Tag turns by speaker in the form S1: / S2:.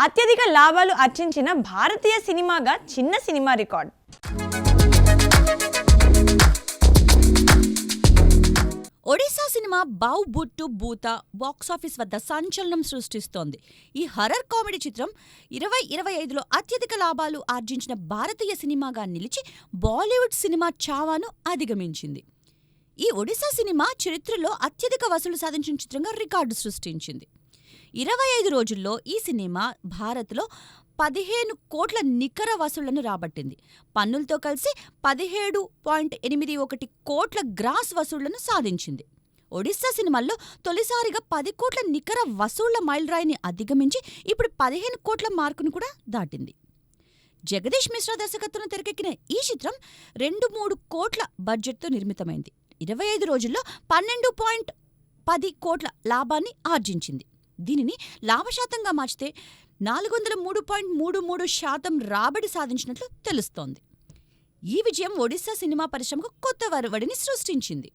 S1: అత్యధిక లాభాలు ఆర్జించిన భారతీయ సినిమాగా చిన్న సినిమా రికార్డ్.
S2: ఒడిశా సినిమా బావ్ బుట్టు భూత బాక్సాఫీస్ వద్ద సంచలనం సృష్టిస్తోంది. ఈ హర్రర్ కామెడీ చిత్రం 2025లో అత్యధిక లాభాలు ఆర్జించిన భారతీయ సినిమాగా నిలిచి బాలీవుడ్ సినిమా చావాను అధిగమించింది. ఈ ఒడిశా సినిమా చరిత్రలో అత్యధిక వసూలు సాధించిన చిత్రంగా రికార్డు సృష్టించింది. 25 రోజుల్లో ఈ సినిమా భారత్లో 15 కోట్ల నికర వసూళ్లను రాబట్టింది. పన్నులతో కలిసి 17.81 కోట్ల గ్రాస్ వసూళ్లను సాధించింది. ఒడిశా సినిమాల్లో తొలిసారిగా 10 కోట్ల నికర వసూళ్ల మైలురాయిని అధిగమించి ఇప్పుడు 15 కోట్ల మార్కును కూడా దాటింది. జగదీష్ మిశ్రా దర్శకత్వంలో తెరకెక్కిన ఈ చిత్రం 2-3 కోట్ల బడ్జెట్తో నిర్మితమైంది. 25 రోజుల్లో 12.10 కోట్ల లాభాన్ని ఆర్జించింది. దీనిని లాభశాతంగా మార్చితే 403.33% రాబడి సాధించినట్లు తెలుస్తోంది. ఈ విజయం ఒడిశా సినిమా పరిశ్రమకు కొత్త ఒరవడిని సృష్టించింది.